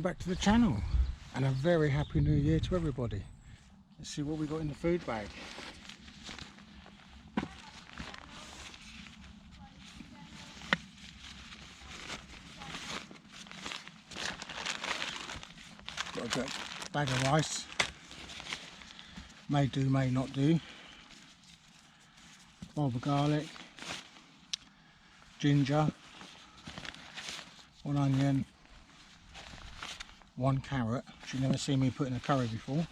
welcome back to the channel and a very happy new year to everybody. Let's see what we got in the food bag. Got a bag of rice, may do, may not do, bulb of garlic, ginger, 1 onion, 1 carrot, which you've never seen me put in a curry before.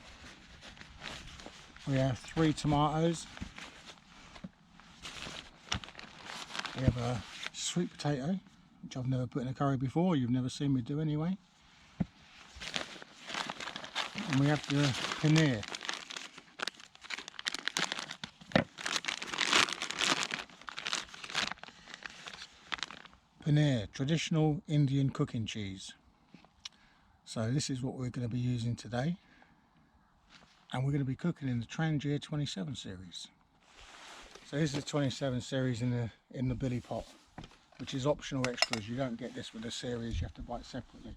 We have 3 tomatoes. We have a sweet potato, which I've never put in a curry before, you've never seen me do anyway. And we have the paneer. Paneer, traditional Indian cooking cheese. So this is what we're going to be using today, and we're going to be cooking in the Trangia 27 series. So this is the 27 series in the billy pot, which is optional extras. You don't get this with the series, you have to buy it separately.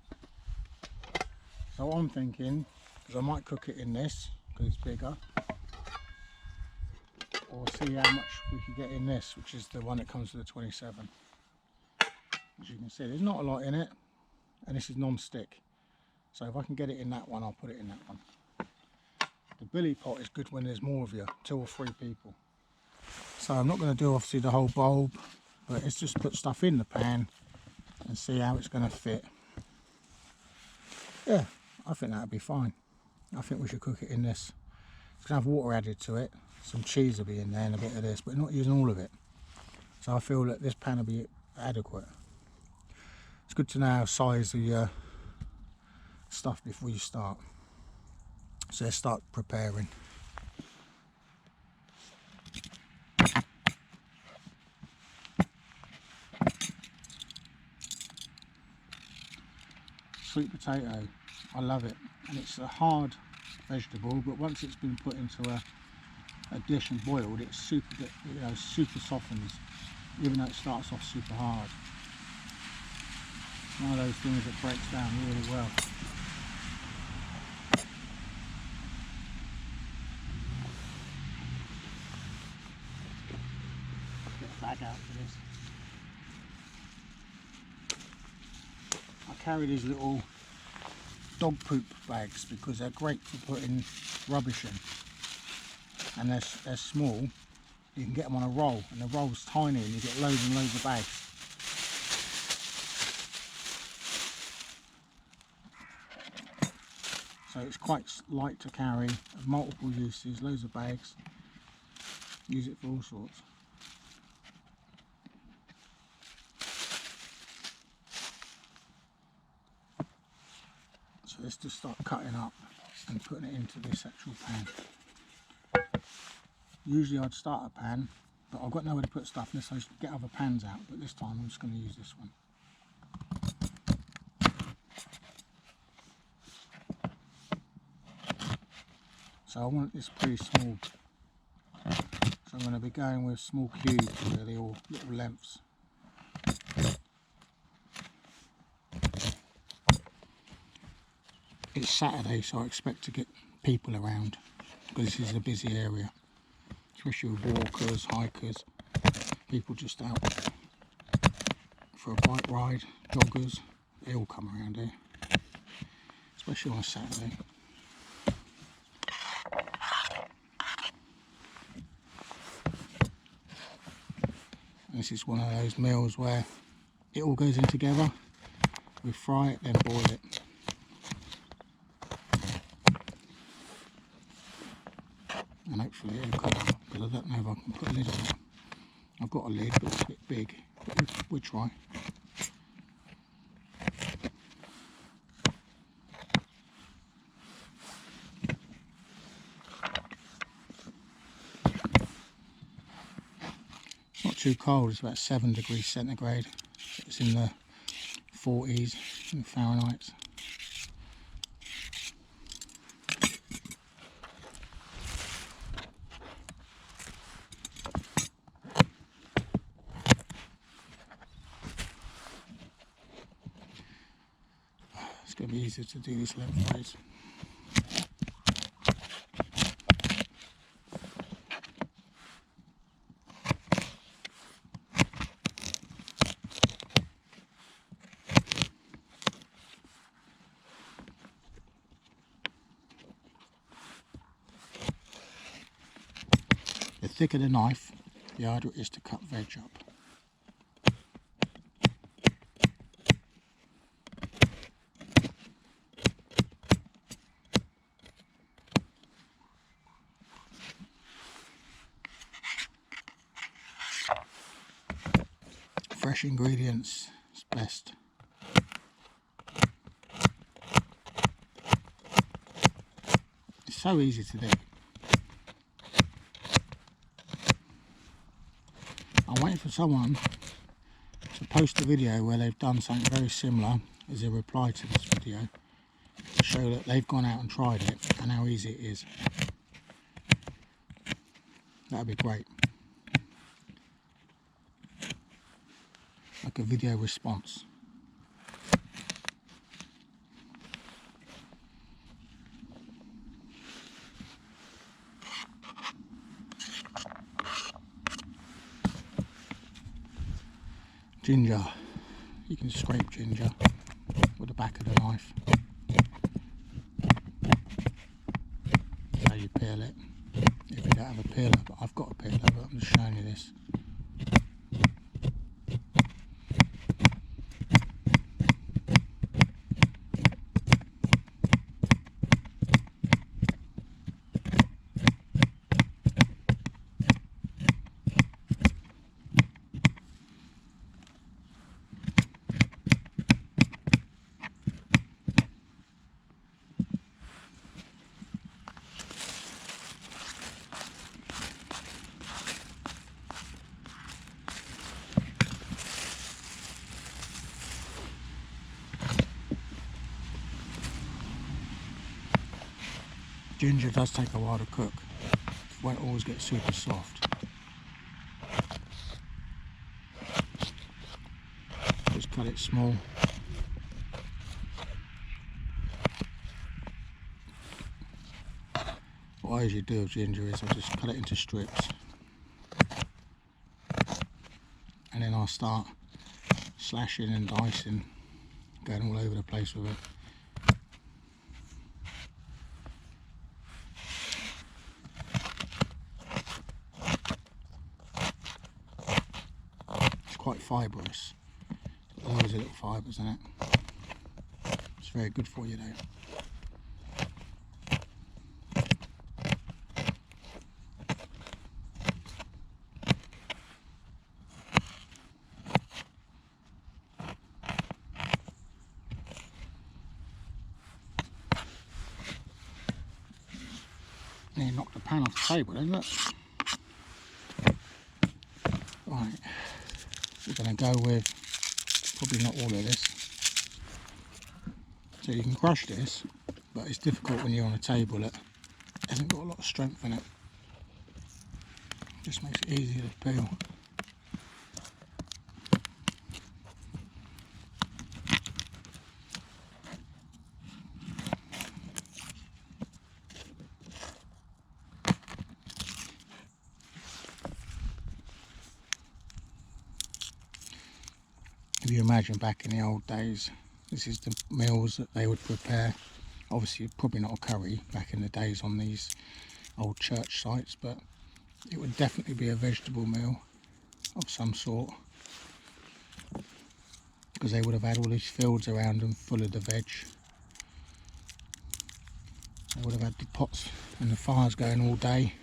So I'm thinking, because I might cook it in this because it's bigger, or see how much we can get in this, which is the one that comes with the 27. As you can see, there's not a lot in it, and this is non-stick. So if I can get it in that one, I'll put it in that one. The billy pot is good when there's more of you, 2 or 3 people. So I'm not going to do obviously the whole bulb, but it's just put stuff in the pan and see how it's going to fit. Yeah, I think that'd be fine. I think we should cook it in this. It's going to have water added to it, some cheese will be in there and a bit of this, but not using all of it. So I feel that this pan will be adequate. It's good to know how size the stuff before you start. So let's start preparing. Sweet potato, I love it, and it's a hard vegetable, but once it's been put into a dish and boiled, it's super, super softens, even though it starts off super hard. It's one of those things that breaks down really well. Get a bag out for this. I carry these little dog poop bags because they're great for putting rubbish in, and they're small. You can get them on a roll, and the roll's tiny and you get loads and loads of bags. So it's quite light to carry, multiple uses, loads of bags, use it for all sorts. So let's just start cutting up and putting it into this actual pan. Usually I'd start a pan, but I've got nowhere to put stuff unless I get other pans out, but this time I'm just going to use this one. So I want this pretty small, so I'm going to be going with small cubes, really, or little lengths. It's Saturday, so I expect to get people around, because this is a busy area, especially with walkers, hikers, people just out for a bike ride, joggers, they all come around here, especially on a Saturday. This is one of those meals where it all goes in together. We fry it, then boil it. And hopefully it'll cook, because I don't know if I can put a lid on it. I've got a lid, but it's a bit big, but we'll try. It's not too cold, it's about 7 degrees centigrade. It's in the 40s in Fahrenheit. going to be easier to do this lengthways. The thicker the knife, the harder it is to cut veg up. Fresh ingredients is best. It's so easy to do. I'm waiting for someone to post a video where they've done something very similar as a reply to this video to show that they've gone out and tried it and how easy it is. That'd be great. Like a video response. Ginger. You can scrape ginger with the back of the knife. So you peel it. If you don't have a peeler, but I've got a peeler, but I'm just showing you this. Ginger does take a while to cook. It won't always get super soft. Just cut it small. What I usually do with ginger is I just cut it into strips. And then I'll start slashing and dicing, going all over the place with it. Quite fibrous. Loads of little fibres in it. It's very good for you though. Nearly knocked the pan off the table, isn't it? Right. We're going to go with probably not all of this. So you can crush this, but it's difficult when you're on a table that hasn't got a lot of strength in it. Just makes it easier to peel. If you imagine back in the old days, this is the meals that they would prepare. Obviously probably not a curry back in the days on these old church sites, but it would definitely be a vegetable meal of some sort, because they would have had all these fields around them full of the veg. They would have had the pots and the fires going all day,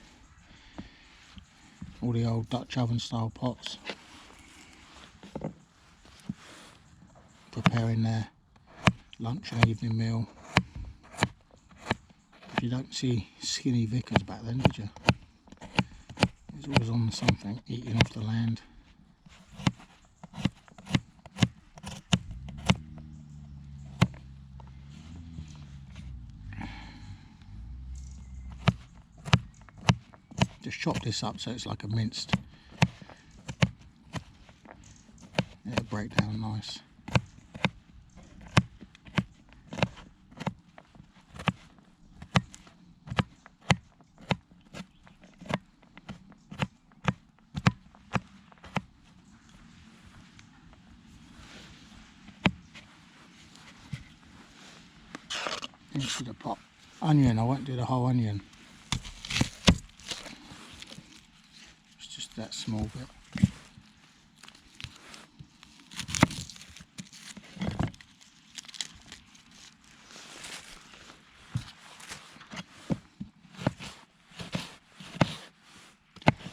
all the old Dutch oven style pots, preparing their lunch and evening meal. But you don't see skinny vicars back then, did you? He was always on something, eating off the land. Just chop this up so it's like a minced. It'll break down nice. mix with the pot. Onion, I won't do the whole onion. It's just that small bit.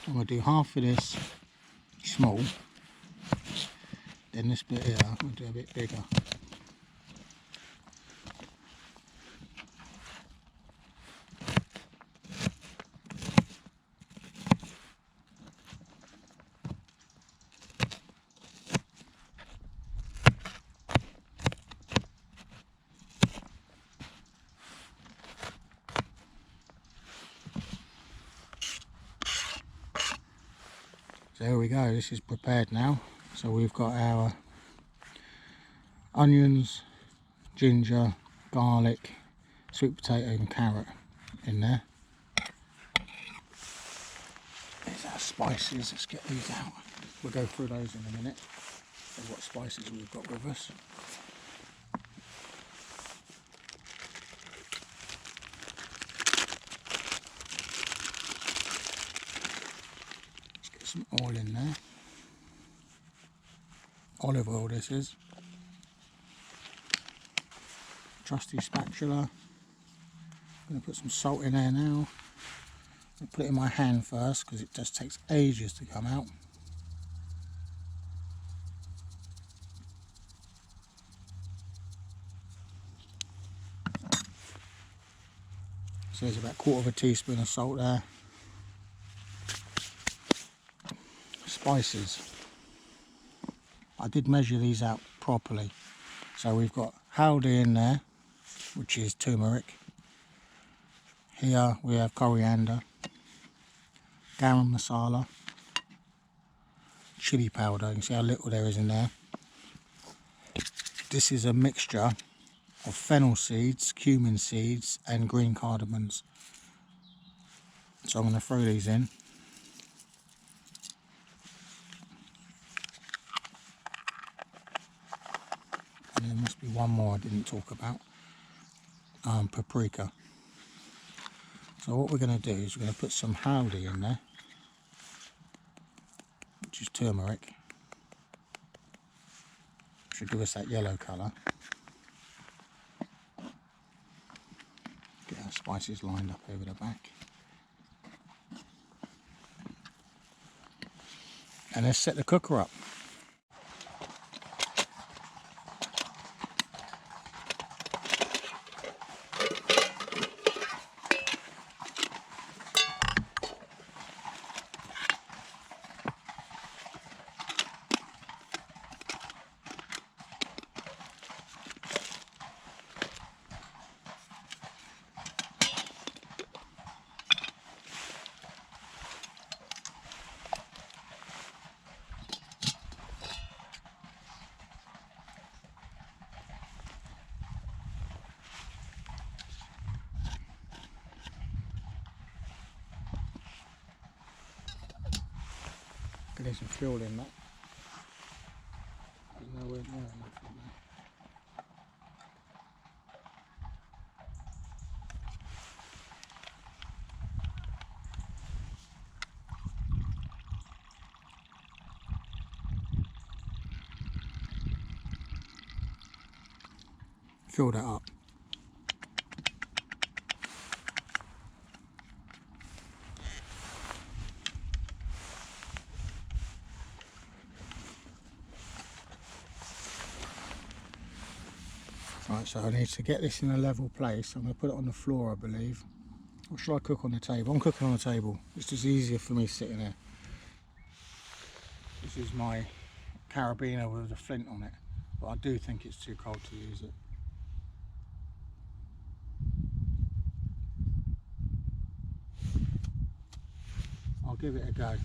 I'm going to do half of this small, then this bit here I'm going to do a bit bigger. So there we go, this is prepared now. So we've got our onions, ginger, garlic, sweet potato and carrot in there. There's our spices, let's get these out. We'll go through those in a minute, see what spices we've got with us. Let's get some oil in there. Olive oil this is. Trusty spatula. I'm going to put some salt in there now. I'll put it in my hand first because it just takes ages to come out. So there's about 1/4 teaspoon of salt there. Spices. I did measure these out properly. So we've got haldi in there, which is turmeric. Here we have coriander, garam masala, chili powder. You can see how little there is in there. This is a mixture of fennel seeds, cumin seeds and green cardamoms. So I'm going to throw these in. And there must be one more I didn't talk about. Paprika. So what we're going to do is we're going to put some haldi in there, which is turmeric. Should give us that yellow colour. Get our spices lined up over the back. And let's set the cooker up. Getting some fuel in that. There's nowhere near enough in there. Fill that up. Right, so I need to get this in a level place. I'm going to put it on the floor, I believe. Or should I cook on the table? I'm cooking on the table. It's just easier for me sitting there. This is my carabiner with a flint on it, but I do think it's too cold to use it. I'll give it a go.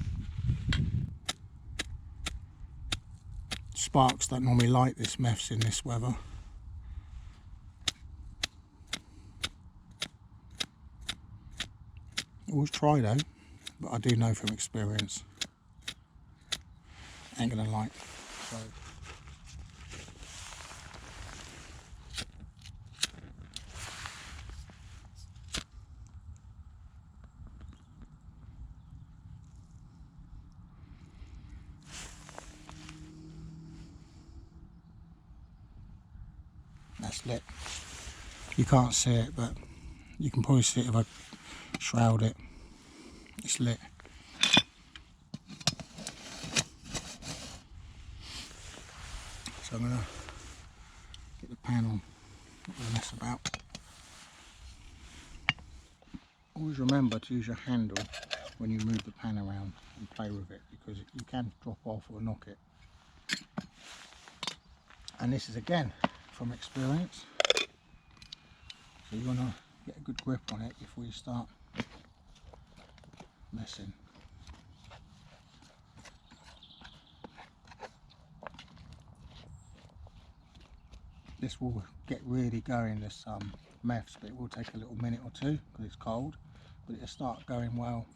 Sparks don't normally light this meths in this weather. Always try though, but I do know from experience ain't gonna light. So that's lit. You can't see it, but you can probably see it if I shroud it. It's lit. So I'm going to get the pan on, not going to mess about. Always remember to use your handle when you move the pan around and play with it, because you can drop off or knock it. And this is again from experience, so you want to get a good grip on it before you start messing. This will get really going, this meths, but it will take a little minute or two because it's cold, but it'll start going well.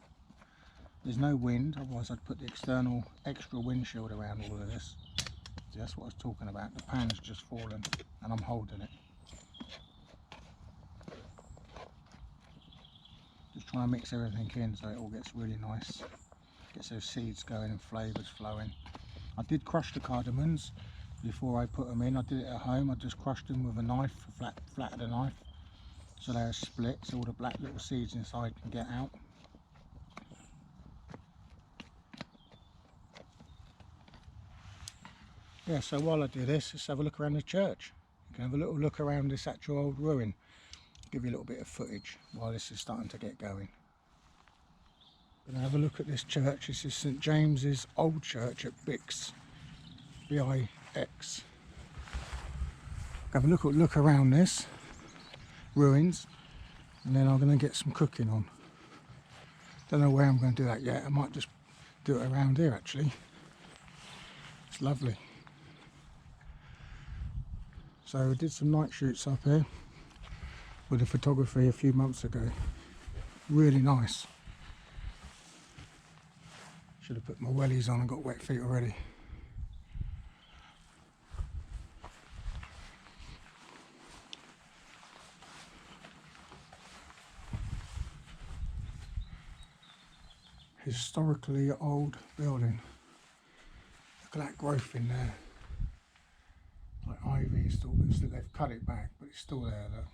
There's no wind, otherwise I'd put the external extra windshield around all of this. See, that's what I was talking about. The pan's just fallen and I'm holding it. Just trying to mix everything in so it all gets really nice. Gets those seeds going and flavours flowing. I did crush the cardamoms before I put them in. I did it at home. I just crushed them with a knife, flattened a knife, so they're split, so all the black little seeds inside can get out. Yeah, so while I do this, let's have a look around the church. You can have a little look around this actual old ruin. Give you a little bit of footage while this is starting to get going. Gonna have a look at this church. This is St James's Old Church at Bix, B-I-X. Have a look around this ruins, and then I'm going to get some cooking on. Don't know where I'm going to do that yet. I might just do it around here actually. It's lovely. So I did some night shoots up here with the photography a few months ago. Really nice. Should have put my wellies on and got wet feet already. Historically old building. Look at that growth in there. Like ivy, still they've cut it back, but it's still there though.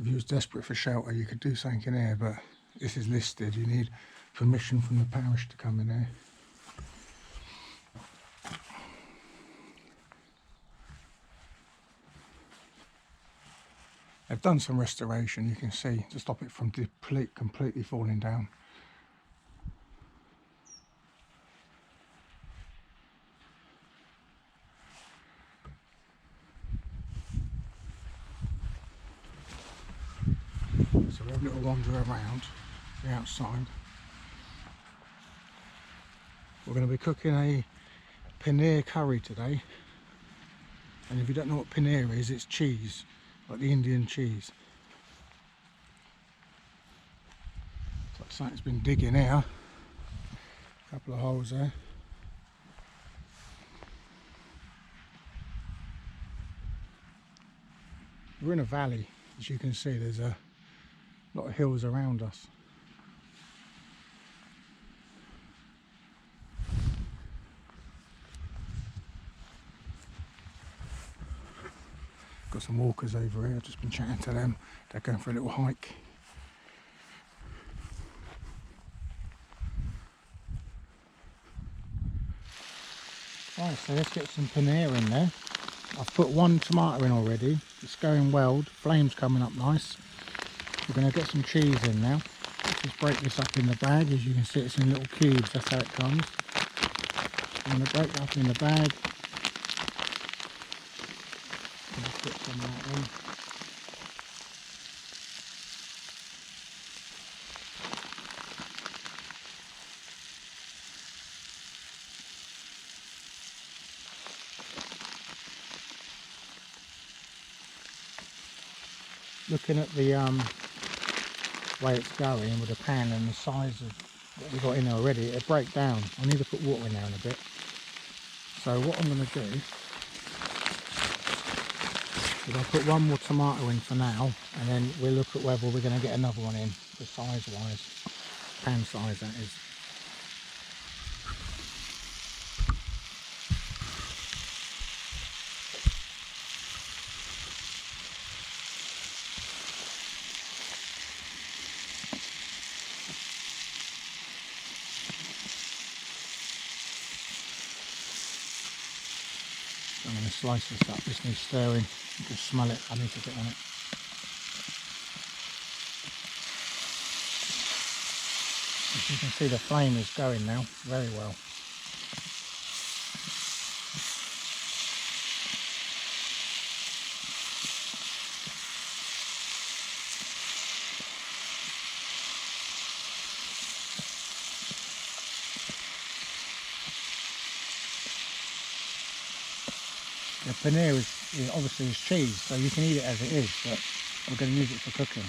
If you was desperate for shelter, you could do something in here, but this is listed. You need permission from the parish to come in here. They've done some restoration, you can see, to stop it from completely falling down. So we have a little wander around the outside. We're going to be cooking a paneer curry today. And if you don't know what paneer is, it's cheese, like the Indian cheese. It's like something's been digging here. A couple of holes there. We're in a valley, as you can see. There's a lot of hills around us. Got some walkers over here. I've just been chatting to them. They're going for a little hike. Right, so let's get some paneer in there. I've put one tomato in already. It's going well. The flame's coming up nice. We're going to get some cheese in now. Let's just break this up in the bag. As you can see, it's in little cubes. That's how it comes. I'm going to break it up in the bag. Put some of that in. Looking at the way it's going with the pan and the size of what we've got in there already, it'll break down. I need to put water in there in a bit. So what I'm going to do is I'll put one more tomato in for now, and then we'll look at whether we're going to get another one in, for size wise, pan size that is. I'm going to slice this up. This needs stirring. You can smell it. I need to get on it. As you can see, the flame is going now very well. The paneer is obviously is cheese, so you can eat it as it is, but we're going to use it for cooking.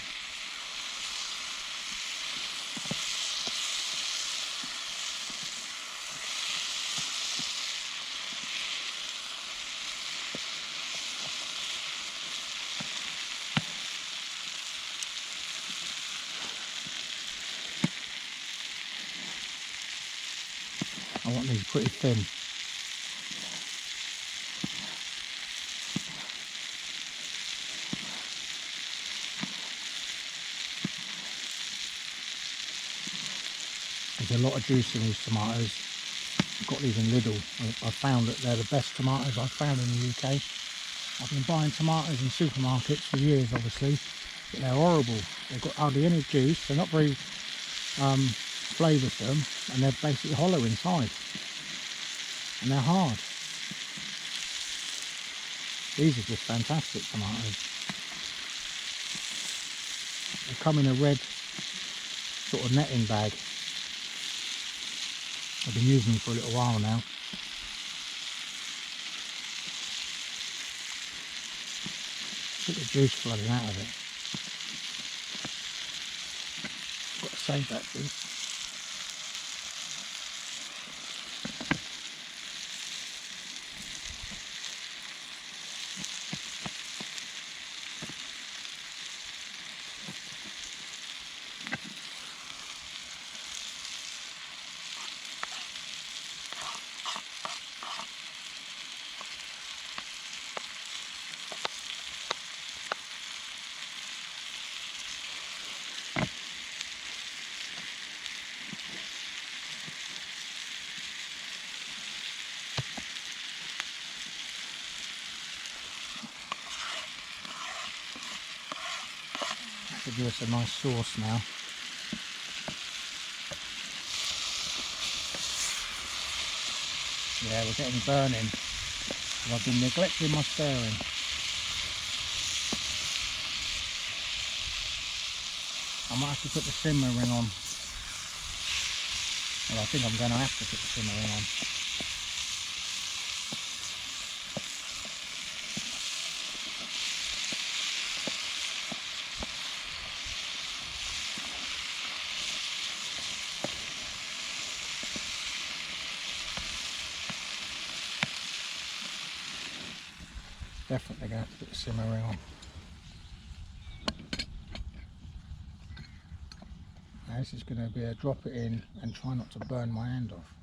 I want these pretty thin. There's a lot of juice in these tomatoes. I've got these in Lidl. I found that they're the best tomatoes I've found in the UK. I've been buying tomatoes in supermarkets for years, obviously, but they're horrible. They've got hardly any juice. They're not very flavoursome, and they're basically hollow inside, and they're hard. These are just fantastic tomatoes. They come in a red sort of netting bag. I've been using them for a little while now. Look at the juice flooding out of it. Got to save that juice. Should give us a nice sauce now. Yeah, we're getting burning. I've been neglecting my stirring. I might have to put the simmer ring on. Well, I think I'm going to have to put the simmer ring on. Definitely going to have to put the simmer ring on. Now this is going to be a drop it in and try not to burn my hand off.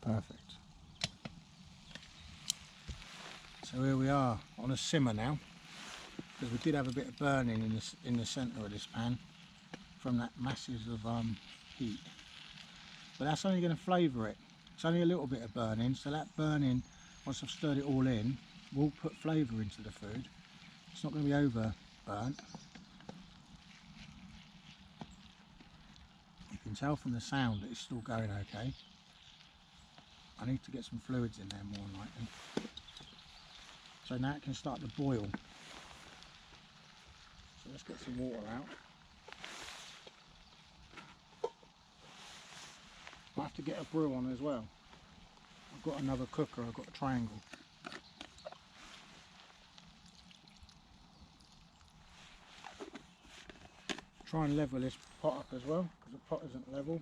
Perfect. So here we are on a simmer now, because we did have a bit of burning in the centre of this pan from that masses of heat. But that's only going to flavour it. It's only a little bit of burning, so that burning, once I've stirred it all in, will put flavour into the food. It's not going to be over burnt. You can tell from the sound that it's still going okay. I need to get some fluids in there more than likely. So now it can start to boil. So let's get some water out. I have to get a brew on as well. I've got another cooker, I've got a triangle. Try and level this pot up as well, because the pot isn't level.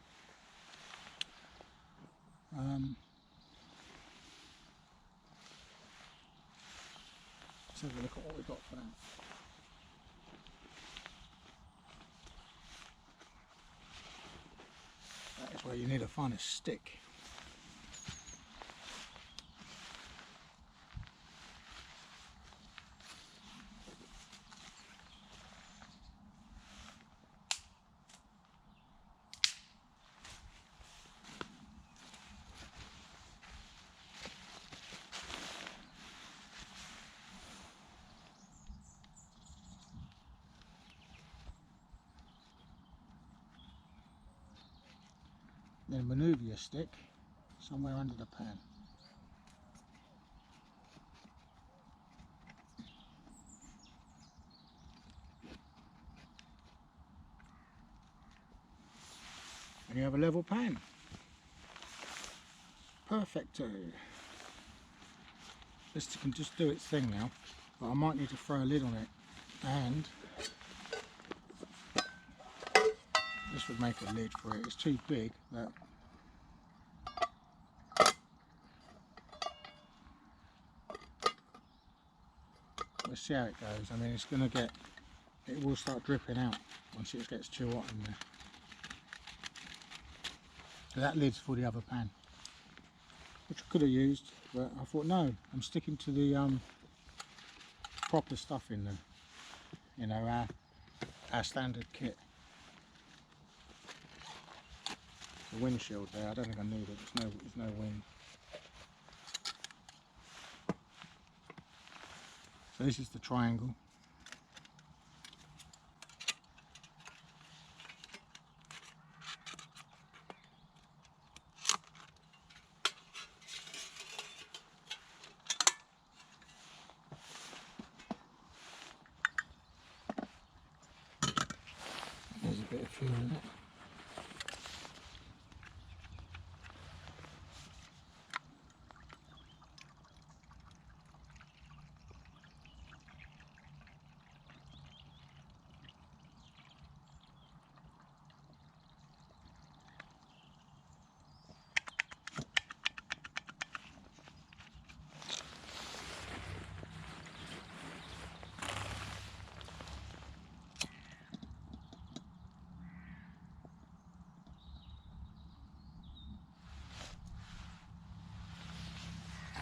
Let's have a look at what we've got for that. That is where you need to find a stick. Then manoeuvre your stick somewhere under the pan. And you have a level pan. Perfecto. This can just do its thing now, but I might need to throw a lid on it, and this would make a lid for it. It's too big. Let's see how it goes. I mean, it will start dripping out once it gets too hot in there. So that lid's for the other pan, which I could have used, but I thought no, I'm sticking to the proper stuff in there. You know, our standard kit. The windshield there, I don't think I need it. There's no wind. So this is the triangle. There's a bit of fuel in it.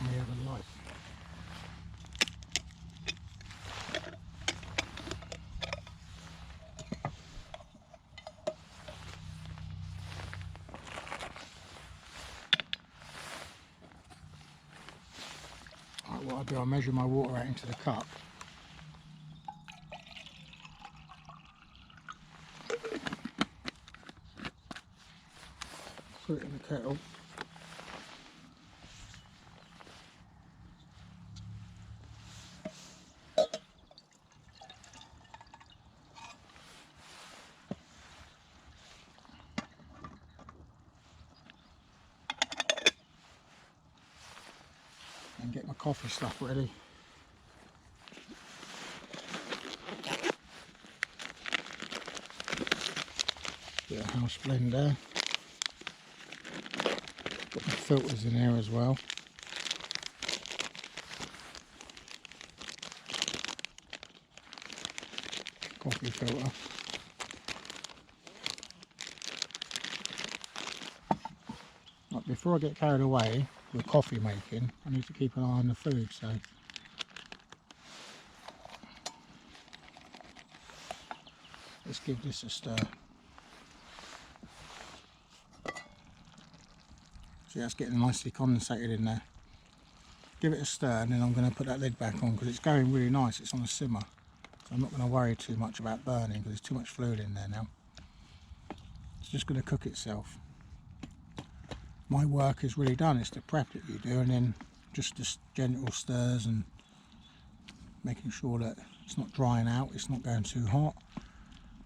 And we have a light. Right, what I do, I measure my water out into the cup. Put it in the kettle. And get my coffee stuff ready. Bit of house blend there. Got my filters in here as well. Coffee filter. Right, before I get carried away with coffee making, I need to keep an eye on the food, so let's give this a stir. See, that's getting nicely condensated in there. Give it a stir, and then I'm going to put that lid back on because it's going really nice. It's on a simmer, so I'm not going to worry too much about burning because there's too much fluid in there now. It's just going to cook itself. My work is really done. It's the prep that you do, and then just gentle stirs and making sure that it's not drying out, it's not going too hot,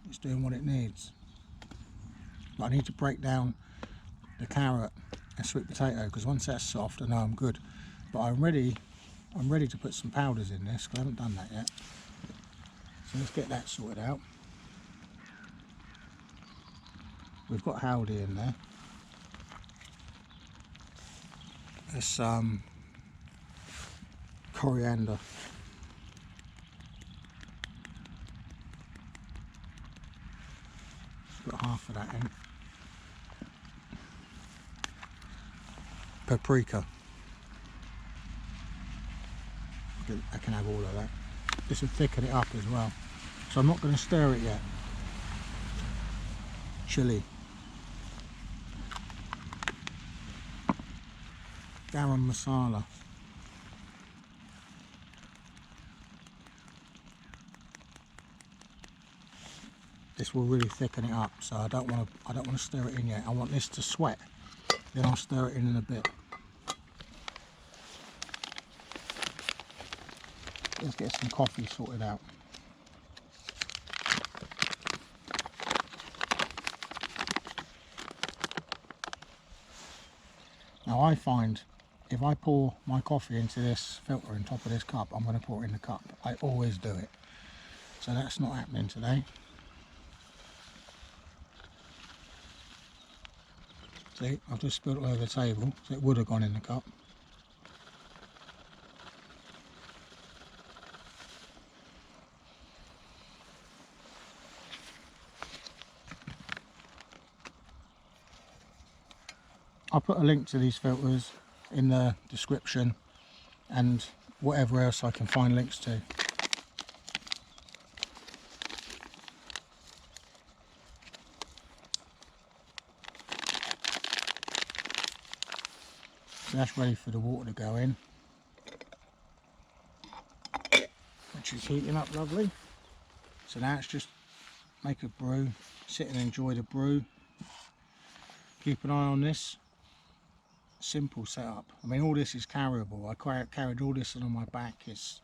it's doing what it needs. But I need to break down the carrot and sweet potato because once that's soft, I know I'm good. But I'm ready to put some powders in this because I haven't done that yet. So let's get that sorted out. We've got howdy in there. There's coriander. Got half of that in. Paprika. I can have all of that. This will thicken it up as well. So I'm not going to stir it yet. Chili. Garam masala. this will really thicken it up. So I don't want to stir it in yet. I want this to sweat, then I'll stir it in a bit. Let's get some coffee sorted out. Now I find if I pour my coffee into this filter on top of this cup, I'm going to pour it in the cup. I always do it. So that's not happening today. See, I've just spilled it over the table, so it would have gone in the cup. I'll put a link to these filters in the description and whatever else I can find links to. So that's ready for the water to go in, which is heating up lovely. So now it's just make a brew, sit and enjoy the brew. Keep an eye on this. Simple setup. I mean, all this is carryable. I carried all this on my back. It's,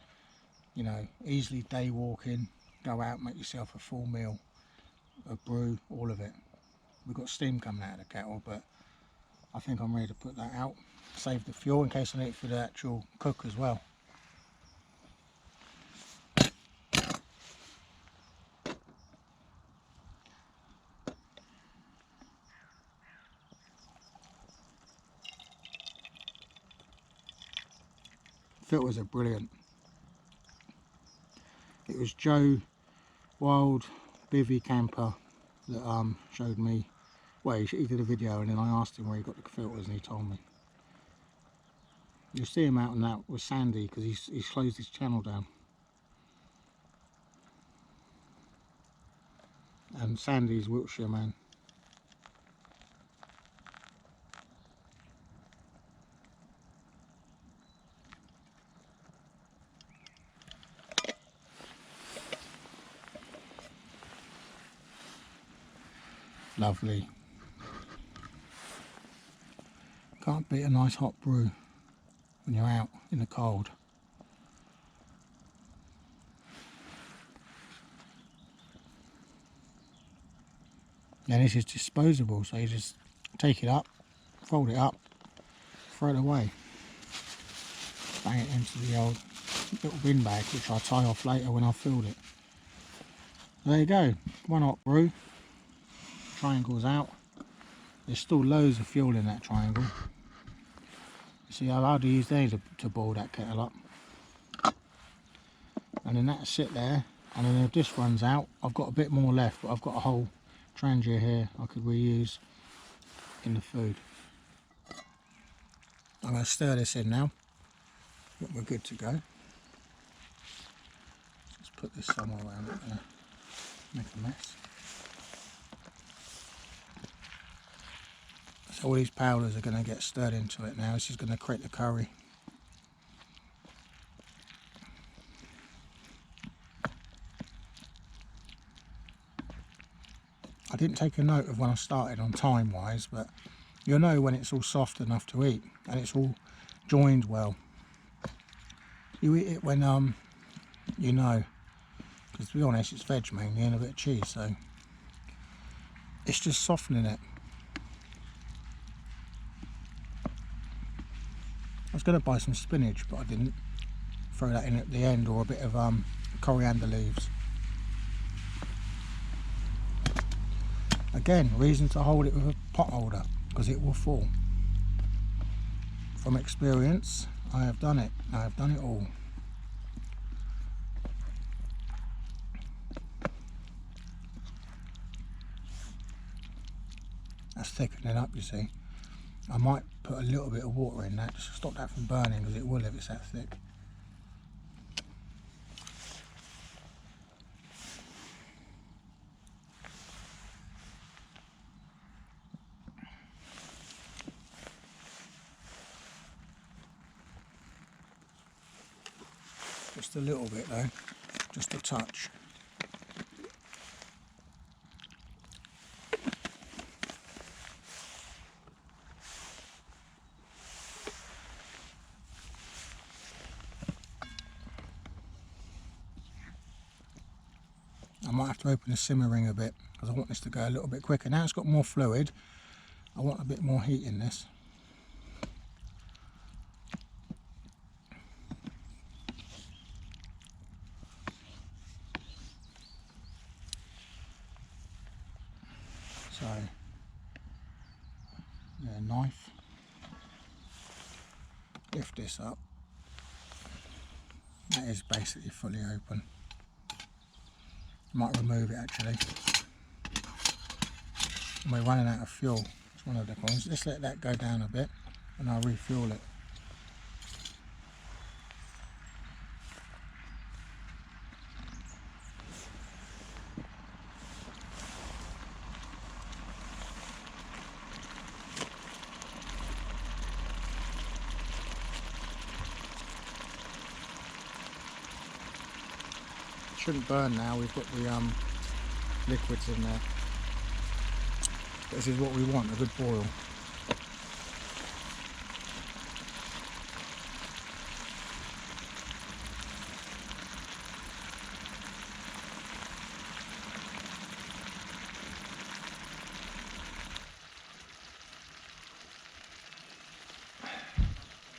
you know, easily day walking. Go out, make yourself a full meal, a brew, all of it. We've got steam coming out of the kettle, but I think I'm ready to put that out. Save the fuel in case I need it for the actual cook as well. Filters are brilliant. It was Joe Wild Bivvy Camper that showed me. Well, he did a video and then I asked him where he got the filters and he told me. You'll see him out and that with Sandy because he's closed his channel down. And Sandy's Wiltshire man. Lovely. Can't beat a nice hot brew when you're out in the cold. Now this is disposable, so you just take it up, fold it up, throw it away. Bang it into the old little bin bag, which I'll tie off later when I've filled it. There you go, one hot brew. Triangle's out. There's still loads of fuel in that triangle. You see, I've had to use these to boil that kettle up. And then that'll sit there, and then if this runs out, I've got a bit more left, but I've got a whole Trangia here I could reuse in the food. I'm going to stir this in now. We're good to go. Let's put this somewhere where I'm not going to make a mess. So all these powders are going to get stirred into it now. This is going to create the curry. I didn't take a note of when I started on time wise, but you'll know when it's all soft enough to eat and it's all joined well. You eat it when you know, because to be honest it's veg mainly and a bit of cheese, so it's just softening it. I was going to buy some spinach, but I didn't. Throw that in at the end, or a bit of coriander leaves. Again, reason to hold it with a pot holder, because it will fall. From experience, I have done it. I have done it all. That's thickening up, you see. I might put a little bit of water in that just to stop that from burning, because it will if it's that thick. Just a little bit though, just a touch. have to open the simmer ring a bit because I want this to go a little bit quicker. Now it's got more fluid, I want a bit more heat in this. So, yeah, knife, lift this up. That is basically fully open. Might remove it actually. And we're running out of fuel. It's one of the problems. Let's let that go down a bit and I'll refuel it. Shouldn't burn now, we've got the liquids in there. This is what we want, a good boil.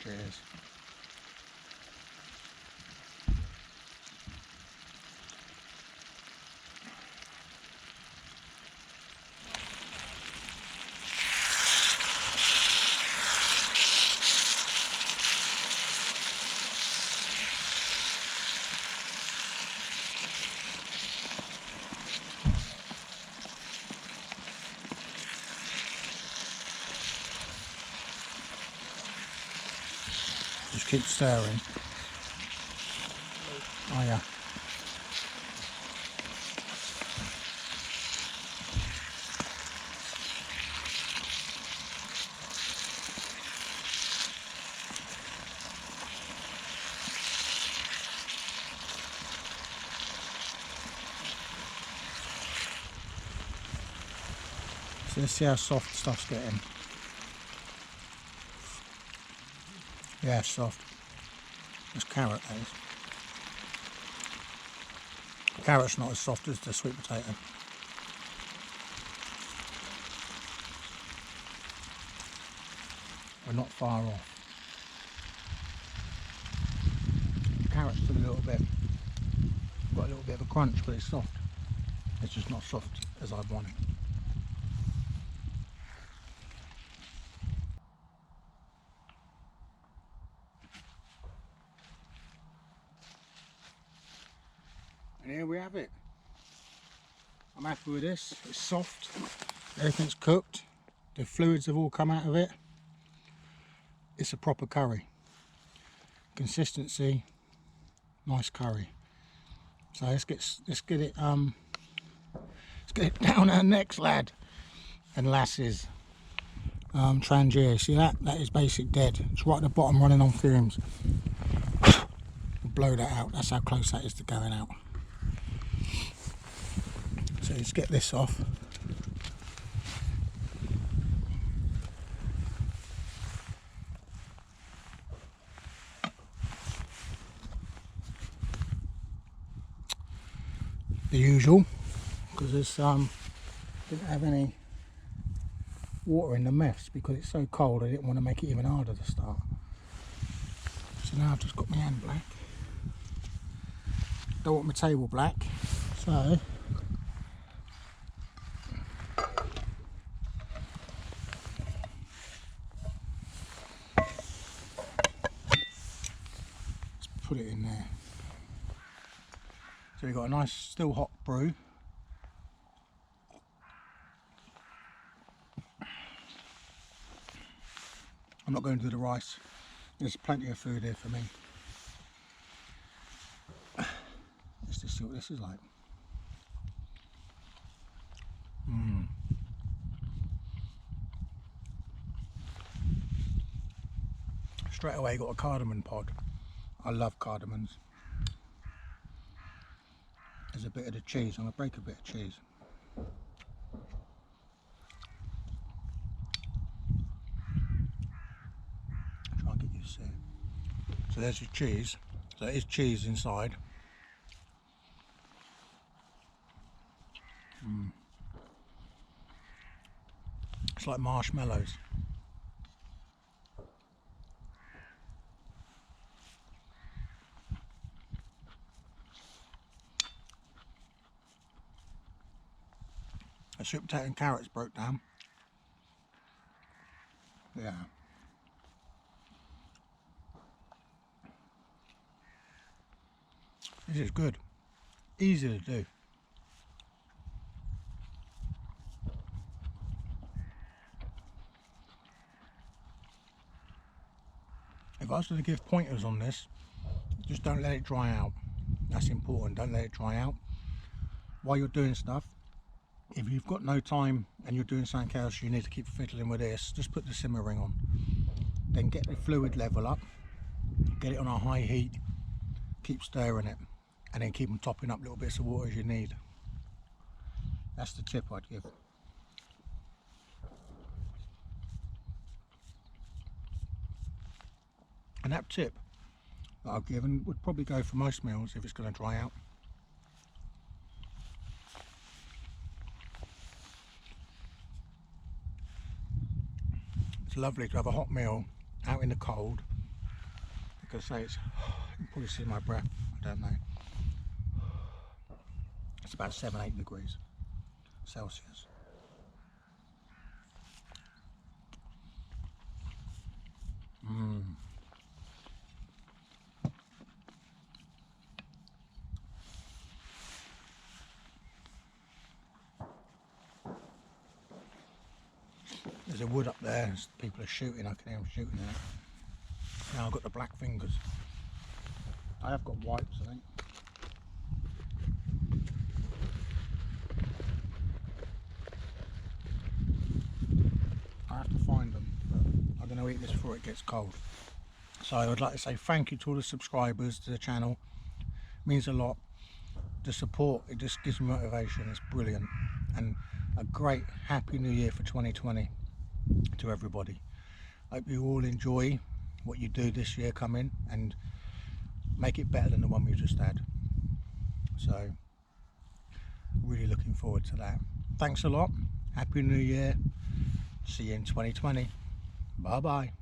Cheers. Just keep stirring. Oh yeah. So let's see how soft stuff's getting. Yeah, soft. That's carrot, that is. Carrot's not as soft as the sweet potato. We're not far off. Carrot's still a little bit, got a little bit of a crunch, but it's soft. It's just not soft as I'd want it. And here we have it. I'm happy with this. It's soft, everything's cooked, the fluids have all come out of it. It's a proper curry. Consistency, nice curry. So let's get it down our necks, lad and lasses. Trangia, see that? That is basic dead. It's right at the bottom, running on fumes. Blow that out. That's how close that is to going out. So let's get this off. The usual, because there's didn't have any water in the mess because it's so cold. I didn't want to make it even harder to start. So now I've just got my hand black. Don't want my table black, so let's put it in there. So we've got a nice still hot brew. I'm not going to do the rice. There's plenty of food here for me. Let's just see what this is like. Straight away got a cardamom pod. I love cardamoms. There's a bit of the cheese. I'm going to break a bit of cheese. Try and get you to see it. So there's your cheese. So it is cheese inside. It's like marshmallows. The sweet potato and carrots broke down. Yeah. This is good. Easy to do. If I was going to give pointers on this, just don't let it dry out. That's important, don't let it dry out. While you're doing stuff, if you've got no time and you're doing something else, you need to keep fiddling with this, just put the simmer ring on. Then get the fluid level up, get it on a high heat, keep stirring it, and then keep on topping up little bits of water as you need. That's the tip I'd give. And that tip that I've given would probably go for most meals if it's going to dry out. It's lovely to have a hot meal out in the cold. Like I say, it's, you can probably see my breath, I don't know. It's about 7-8 degrees Celsius. There's a wood up there, people are shooting, I can hear them shooting there. Now I've got the black fingers. I have got wipes, I think. I have to find them, but I'm going to eat this before it gets cold. So I would like to say thank you to all the subscribers to the channel. It means a lot. The support, it just gives me motivation. It's brilliant. And a great happy new year for 2020 to everybody. Hope you all enjoy what you do this year coming and make it better than the one we just had. So really looking forward to that. Thanks a lot. Happy new year. See you in 2020. Bye bye.